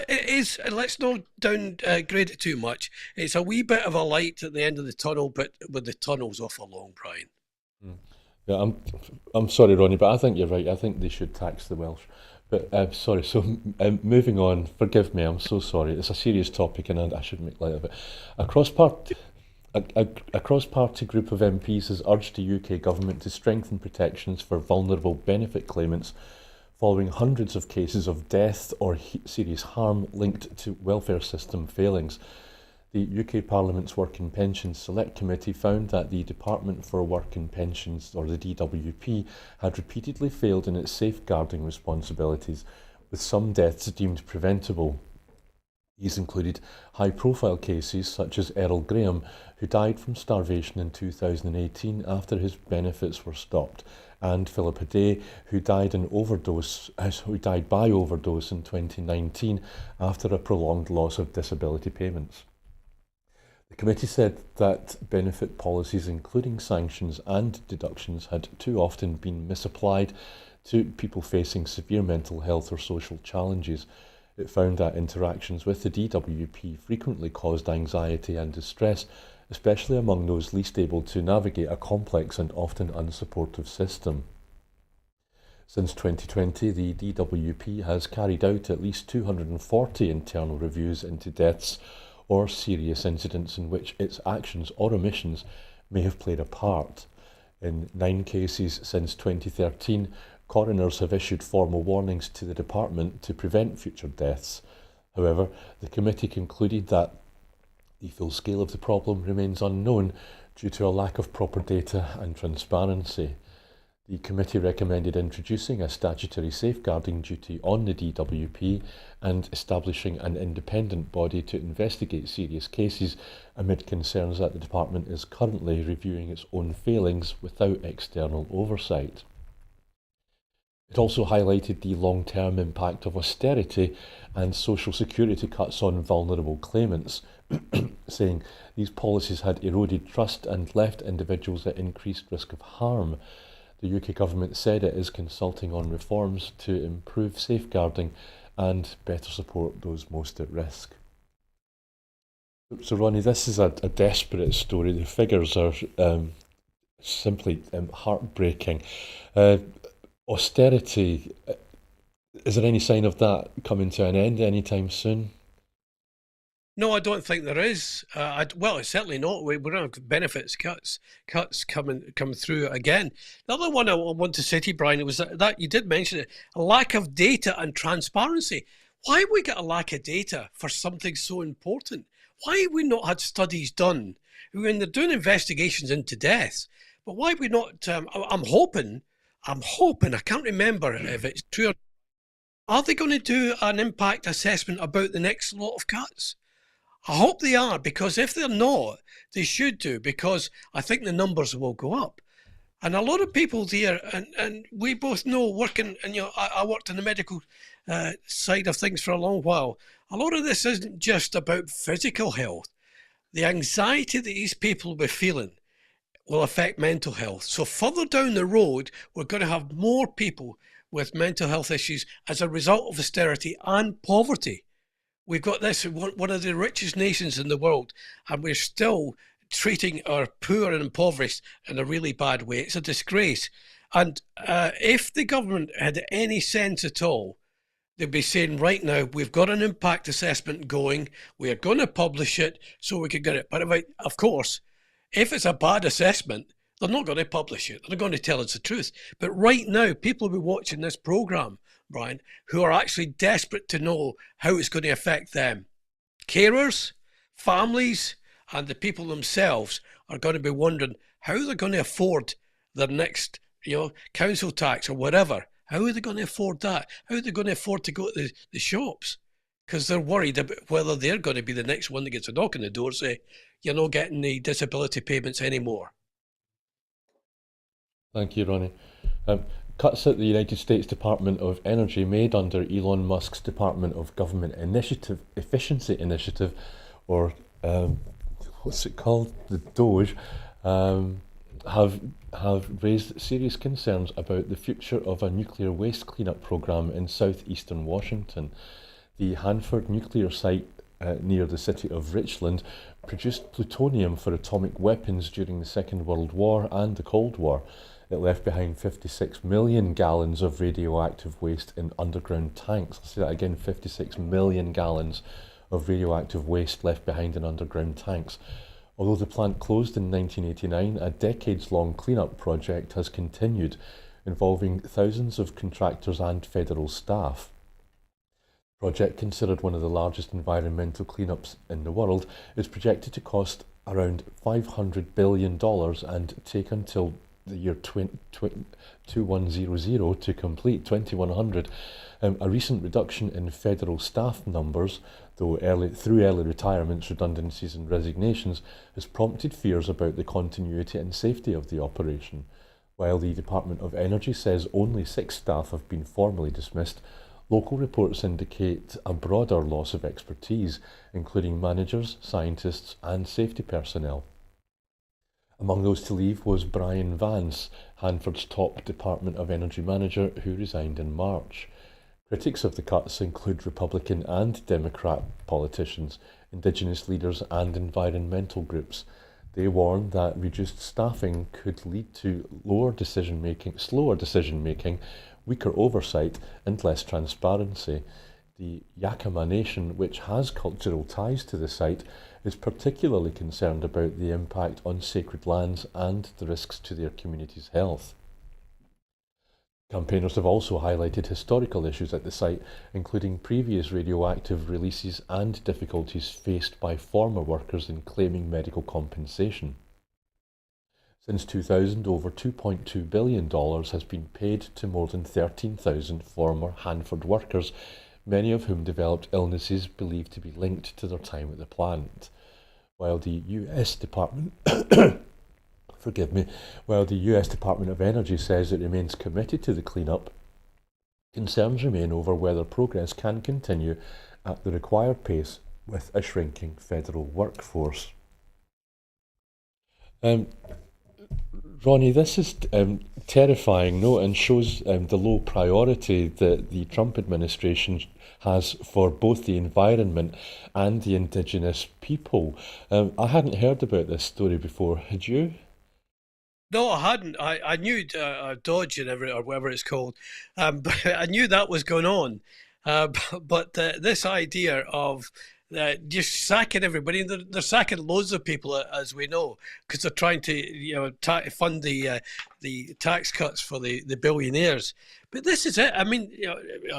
it is, let's not downgrade it too much. It's a wee bit of a light at the end of the tunnel, but with the tunnel's awful long, Brian. Mm. Yeah, I'm sorry, Ronnie, but I think you're right. I think they should tax the Welsh. But sorry, so moving on, forgive me, I'm so sorry. It's a serious topic and I shouldn't make light of it. A cross-party group of MPs has urged the UK government to strengthen protections for vulnerable benefit claimants following hundreds of cases of death or serious harm linked to welfare system failings. The UK Parliament's Work and Pensions Select Committee found that the Department for Work and Pensions, or the DWP, had repeatedly failed in its safeguarding responsibilities, with some deaths deemed preventable. These included high-profile cases such as Errol Graham, who died from starvation in 2018 after his benefits were stopped, and Philip Haday, who died by overdose in 2019 after a prolonged loss of disability payments. The committee said that benefit policies, including sanctions and deductions, had too often been misapplied to people facing severe mental health or social challenges. It found that interactions with the DWP frequently caused anxiety and distress, especially among those least able to navigate a complex and often unsupportive system. Since 2020, the DWP has carried out at least 240 internal reviews into deaths or serious incidents in which its actions or omissions may have played a part. In 9 cases since 2013, coroners have issued formal warnings to the department to prevent future deaths. However, the committee concluded that the full scale of the problem remains unknown due to a lack of proper data and transparency. The committee recommended introducing a statutory safeguarding duty on the DWP and establishing an independent body to investigate serious cases amid concerns that the department is currently reviewing its own failings without external oversight. It also highlighted the long-term impact of austerity and social security cuts on vulnerable claimants, saying these policies had eroded trust and left individuals at increased risk of harm. The UK government said it is consulting on reforms to improve safeguarding and better support those most at risk. So Ronnie, this is a desperate story. The figures are simply heartbreaking. Austerity, is there any sign of that coming to an end anytime soon? No, I don't think there is. Well, it's certainly not. We're going to have benefits cuts coming through again. The other one I want to say to you, Brian, was that you did mention it, a lack of data and transparency. Why have we got a lack of data for something so important? Why have we not had studies done when they're doing investigations into deaths? But why have we not? I'm hoping. I can't remember if it's true. Are they going to do an impact assessment about the next lot of cuts? I hope they are, because if they're not, they should do, because I think the numbers will go up. And a lot of people there, and we both know, working, and I worked in the medical side of things for a long while. A lot of this isn't just about physical health. The anxiety that these people will be feeling will affect mental health. So further down the road, we're going to have more people with mental health issues as a result of austerity and poverty. We've got this, one of the richest nations in the world, and we're still treating our poor and impoverished in a really bad way. It's a disgrace. And if the government had any sense at all, they'd be saying right now, we've got an impact assessment going, we are going to publish it so we can get it. But of course, if it's a bad assessment, they're not going to publish it. They're going to tell us the truth. But right now, people will be watching this programme, Brian, who are actually desperate to know how it's going to affect them. Carers, families, and the people themselves are going to be wondering how they're going to afford their next, council tax or whatever. How are they going to afford that? How are they going to afford to go to the shops? Because they're worried about whether they're going to be the next one that gets a knock on the door and say, you're not getting the disability payments anymore. Thank you, Ronnie. Cuts at the United States Department of Energy made under Elon Musk's Department of Government Efficiency Initiative, or what's it called, the DOGE, have raised serious concerns about the future of a nuclear waste cleanup program in southeastern Washington. The Hanford nuclear site near the city of Richland produced plutonium for atomic weapons during the Second World War and the Cold War. It left behind 56 million gallons of radioactive waste in underground tanks. I'll say that again, 56 million gallons of radioactive waste left behind in underground tanks. Although the plant closed in 1989, a decades-long cleanup project has continued, involving thousands of contractors and federal staff. The project, considered one of the largest environmental cleanups in the world, is projected to cost around $500 billion and take until the year 2100 to complete, 2100. A recent reduction in federal staff numbers, though through early retirements, redundancies and resignations, has prompted fears about the continuity and safety of the operation. While the Department of Energy says only 6 staff have been formally dismissed, local reports indicate a broader loss of expertise, including managers, scientists and safety personnel. Among those to leave was Brian Vance, Hanford's top Department of Energy manager, who resigned in March. Critics of the cuts include Republican and Democrat politicians, Indigenous leaders and environmental groups. They warn that reduced staffing could lead to slower decision making, weaker oversight and less transparency. The Yakama Nation, which has cultural ties to the site, is particularly concerned about the impact on sacred lands and the risks to their community's health. Campaigners have also highlighted historical issues at the site, including previous radioactive releases and difficulties faced by former workers in claiming medical compensation. Since 2000, over $2.2 billion has been paid to more than 13,000 former Hanford workers, many of whom developed illnesses believed to be linked to their time at the plant. While the US Department of Energy says it remains committed to the cleanup, concerns remain over whether progress can continue at the required pace with a shrinking federal workforce. Ronnie, this is terrifying, no, and shows the low priority that the Trump administration has for both the environment and the Indigenous people. I hadn't heard about this story before. Had you? No, I hadn't. I knew Dodge and or whatever it's called, but I knew that was going on. But this idea of just sacking everybody, they're sacking loads of people, as we know, because they're trying to fund the tax cuts for the billionaires. But this is it. I mean,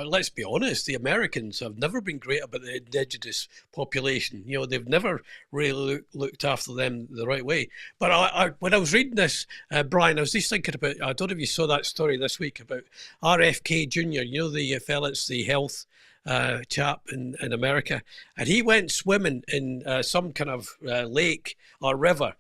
let's be honest. The Americans have never been great about the indigenous population. They've never really looked after them the right way. But when I was reading this, Brian, I was just thinking about. I don't know if you saw that story this week about RFK Jr. The fella, it's the health chap in America, and he went swimming in some kind of lake or river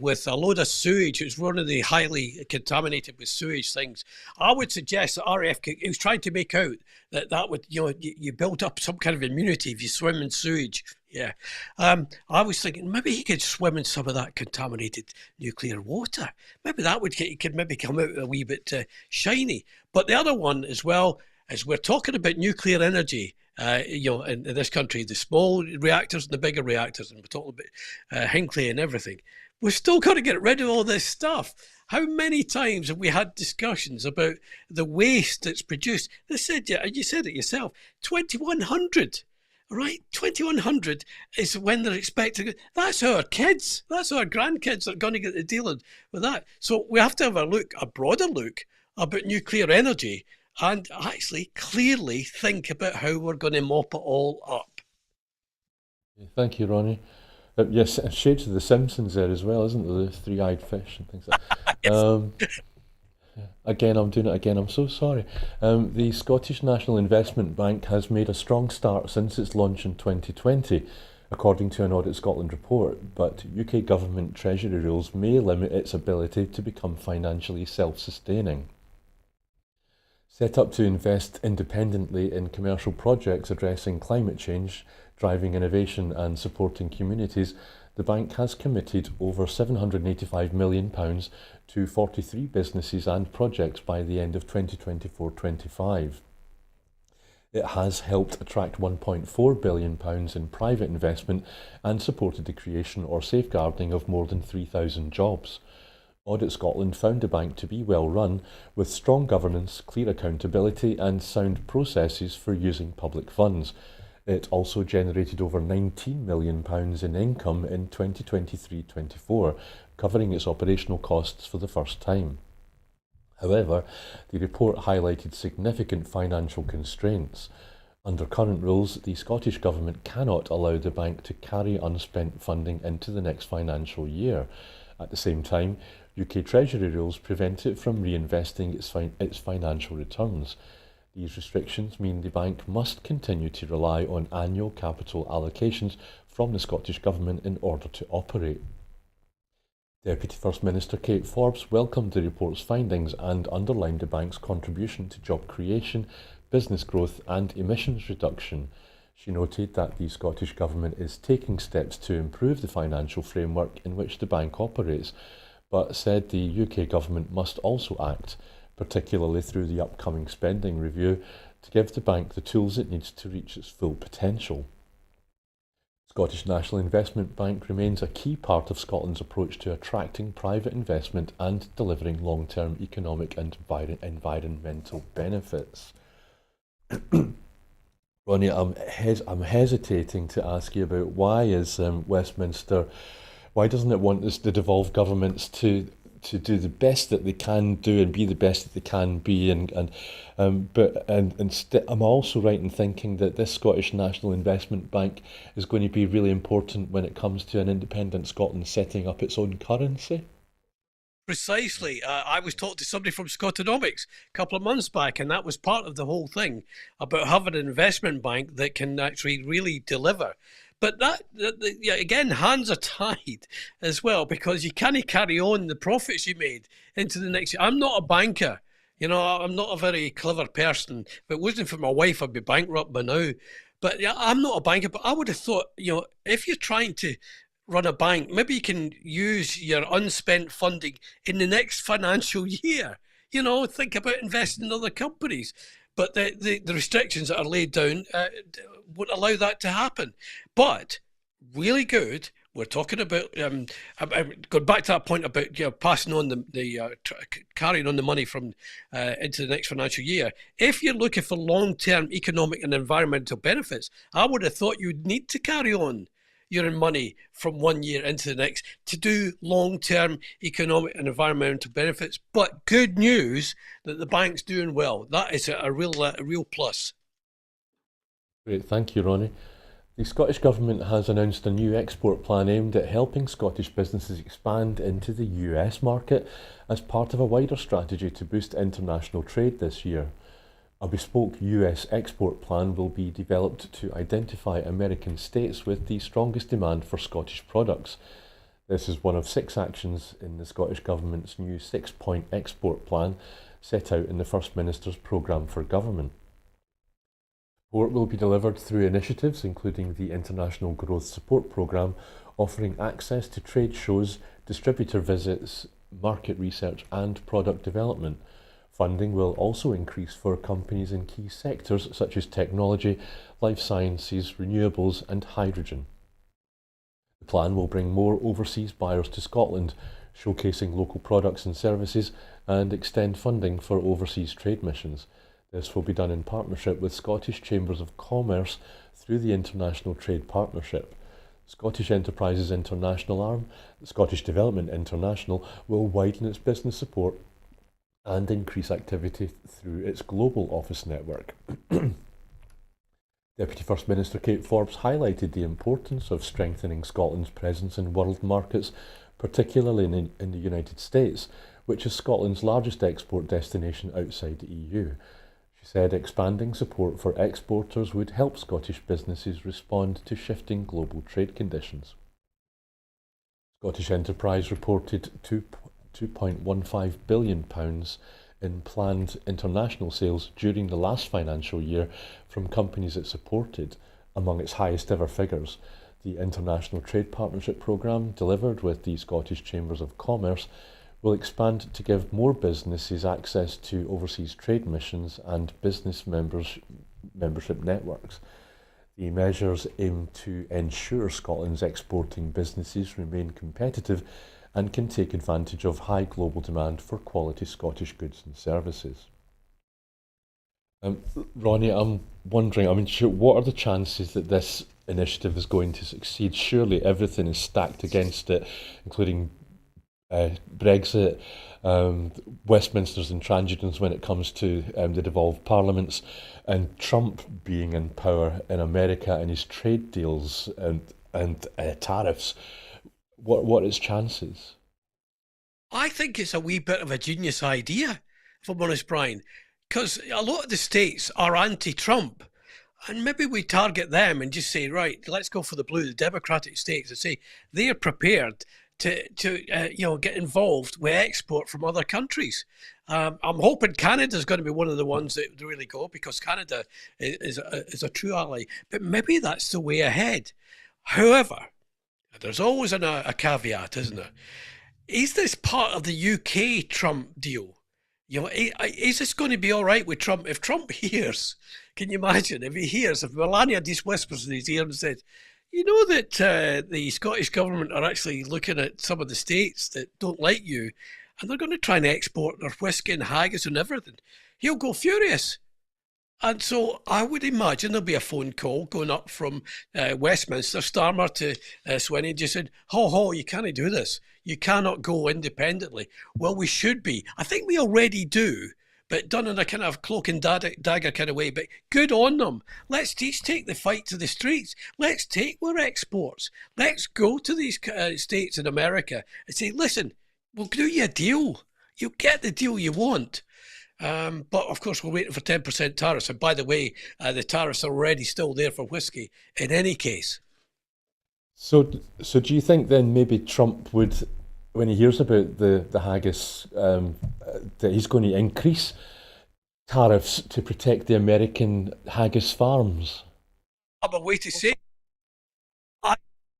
with a load of sewage. It was one of the highly contaminated with sewage things. I would suggest that RAF, he was trying to make out that would, you build up some kind of immunity if you swim in sewage. Yeah. I was thinking maybe he could swim in some of that contaminated nuclear water. Maybe that would he could maybe come out a wee bit shiny. But the other one as well is we're talking about nuclear energy. In this country, the small reactors and the bigger reactors, and we're talking about Hinkley and everything. We've still got to get rid of all this stuff. How many times have we had discussions about the waste that's produced? They said, you said it yourself, 2100. Right, 2100 is when they're expecting. That's our kids, that's our grandkids that are going to get to dealing with that. So we have to have a broader look about nuclear energy, and actually clearly think about how we're going to mop it all up. Thank you, Ronnie. Yes, shades of The Simpsons there as well, isn't there? The three-eyed fish and things like that. Yes. Again, I'm doing it again. I'm so sorry. The Scottish National Investment Bank has made a strong start since its launch in 2020, according to an Audit Scotland report, but UK government treasury rules may limit its ability to become financially self-sustaining. Set up to invest independently in commercial projects addressing climate change, driving innovation and supporting communities, the bank has committed over £785 million to 43 businesses and projects by the end of 2024-25. It has helped attract £1.4 billion in private investment and supported the creation or safeguarding of more than 3,000 jobs. Audit Scotland found the bank to be well run, with strong governance, clear accountability and sound processes for using public funds. It also generated over £19 million in income in 2023-24, covering its operational costs for the first time. However, the report highlighted significant financial constraints. Under current rules, the Scottish Government cannot allow the bank to carry unspent funding into the next financial year. At the same time, UK Treasury rules prevent it from reinvesting its financial returns. These restrictions mean the bank must continue to rely on annual capital allocations from the Scottish Government in order to operate. Deputy First Minister Kate Forbes welcomed the report's findings and underlined the bank's contribution to job creation, business growth and emissions reduction. She noted that the Scottish Government is taking steps to improve the financial framework in which the bank operates, but said the UK Government must also act, particularly through the upcoming spending review, to give the bank the tools it needs to reach its full potential. Scottish National Investment Bank remains a key part of Scotland's approach to attracting private investment and delivering long-term economic and environmental benefits. Ronnie, I'm hesitating to ask you about why is Westminster, why doesn't it want the devolved governments to do the best that they can do and be the best that they can be, but I'm also right in thinking that this Scottish National Investment Bank is going to be really important when it comes to an independent Scotland setting up its own currency. Precisely. I was talking to somebody from Scotonomics a couple of months back, and that was part of the whole thing about having an investment bank that can actually really deliver. But again, hands are tied as well, because you can't carry on the profits you made into the next year. I'm not a banker. I'm not a very clever person. If it wasn't for my wife, I'd be bankrupt by now. But yeah, I'm not a banker. But I would have thought, if you're trying to run a bank, maybe you can use your unspent funding in the next financial year. Think about investing in other companies. But the restrictions that are laid down won't allow that to happen. But really good. We're talking about going back to that point about passing on carrying on the money from into the next financial year. If you're looking for long-term economic and environmental benefits, I would have thought you'd need to carry on your money from one year into the next to do long-term economic and environmental benefits. But good news that the bank's doing well. That is a real plus. Great, thank you, Ronnie. The Scottish Government has announced a new export plan aimed at helping Scottish businesses expand into the US market as part of a wider strategy to boost international trade this year. A bespoke US export plan will be developed to identify American states with the strongest demand for Scottish products. This is one of 6 actions in the Scottish Government's new 6-point export plan set out in the First Minister's programme for government. Support will be delivered through initiatives including the International Growth Support Programme, offering access to trade shows, distributor visits, market research and product development. Funding will also increase for companies in key sectors such as technology, life sciences, renewables and hydrogen. The plan will bring more overseas buyers to Scotland, showcasing local products and services, and extend funding for overseas trade missions. This will be done in partnership with Scottish Chambers of Commerce through the International Trade Partnership. Scottish Enterprises International arm, Scottish Development International, will widen its business support and increase activity through its global office network. Deputy First Minister Kate Forbes highlighted the importance of strengthening Scotland's presence in world markets, particularly in the United States, which is Scotland's largest export destination outside the EU. She said expanding support for exporters would help Scottish businesses respond to shifting global trade conditions. Scottish Enterprise reported £2.15 billion in planned international sales during the last financial year from companies it supported, among its highest ever figures. The International Trade Partnership Programme, delivered with the Scottish Chambers of Commerce, will expand to give more businesses access to overseas trade missions and business membership networks. The measures aim to ensure Scotland's exporting businesses remain competitive and can take advantage of high global demand for quality Scottish goods and services. Ronnie, I'm wondering, what are the chances that this initiative is going to succeed? Surely everything is stacked against it, including Brexit, Westminster's intransigence when it comes to the devolved parliaments, and Trump being in power in America and his trade deals and tariffs. What are its chances? I think it's a wee bit of a genius idea, if I'm honest, Brian, because a lot of the states are anti-Trump. And maybe we target them and just say, right, let's go for the blue, the Democratic states, and say they're prepared to get involved with export from other countries. I'm hoping Canada's going to be one of the ones that really go, because Canada is a true ally. But maybe that's the way ahead. However, there's always a caveat, isn't there? Is this part of the UK Trump deal? Is this going to be all right with Trump? If Trump hears, can you imagine if he hears, if Melania just whispers in his ear and says, you know that the Scottish government are actually looking at some of the states that don't like you, and they're going to try and export their whiskey and haggis and everything. He'll go furious. And so I would imagine there'll be a phone call going up from Westminster, Starmer to Swinney, just said, ho, you can't do this. You cannot go independently. Well, we should be. I think we already do, but done in a kind of cloak and dagger kind of way. But good on them. Let's take the fight to the streets. Let's take our exports. Let's go to these states in America and say, listen, we'll do you a deal. You'll get the deal you want. But of course, we're waiting for 10% tariffs. And by the way, the tariffs are already still there for whiskey in any case. So do you think then maybe Trump would, when he hears about the haggis, that he's going to increase tariffs to protect the American haggis farms? I'm a way to say.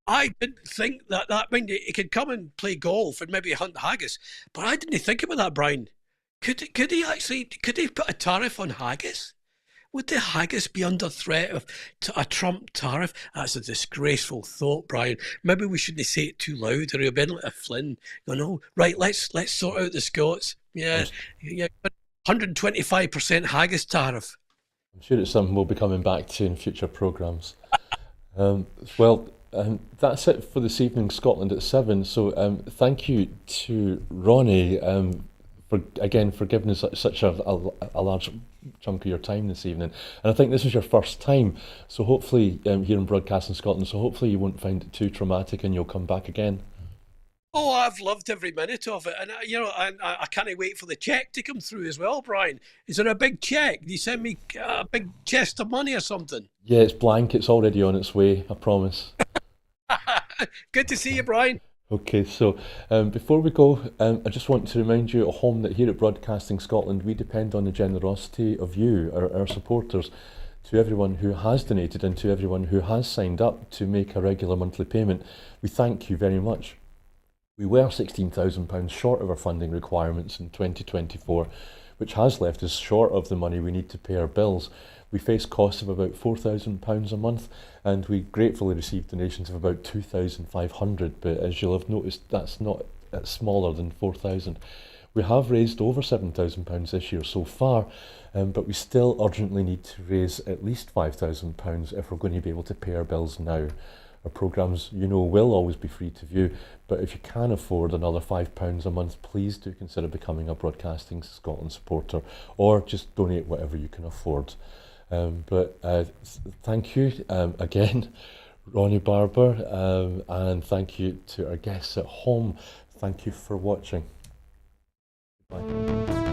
I didn't think that. I mean, he could come and play golf and maybe hunt haggis, but I didn't think about that, Brian. Could he put a tariff on haggis? Would the haggis be under threat of a Trump tariff? That's a disgraceful thought, Brian. Maybe we shouldn't say it too loud, or he'll be like a Flynn. No, right, let's sort out the Scots. Yeah, 125% haggis tariff. I'm sure it's something we'll be coming back to in future programmes. That's it for this evening, Scotland at 7. So thank you to Ronnie for giving us such a large chunk of your time this evening. And I think this is your first time, so hopefully here in Broadcasting Scotland, so hopefully you won't find it too traumatic and you'll come back again. Oh, I've loved every minute of it, and I can't wait for the cheque to come through as well, Brian. Is there a big cheque? Do you send me a big chest of money or something? Yeah, it's blank. It's already on its way. I promise. Good to see you, Brian. Okay, so before we go, I just want to remind you at home that here at Broadcasting Scotland, we depend on the generosity of you, our supporters, to everyone who has donated and to everyone who has signed up to make a regular monthly payment. We thank you very much. We were £16,000 short of our funding requirements in 2024, which has left us short of the money we need to pay our bills. We face costs of about £4,000 a month, and we gratefully received donations of about 2,500, but as you'll have noticed, that's smaller than 4,000. We have raised over £7,000 this year so far, but we still urgently need to raise at least £5,000 if we're going to be able to pay our bills now. Our programmes, will always be free to view, but if you can afford another £5 a month, please do consider becoming a Broadcasting Scotland supporter, or just donate whatever you can afford. But thank you again, Ronnie Barbour, and thank you to our guests at home. Thank you for watching. Bye.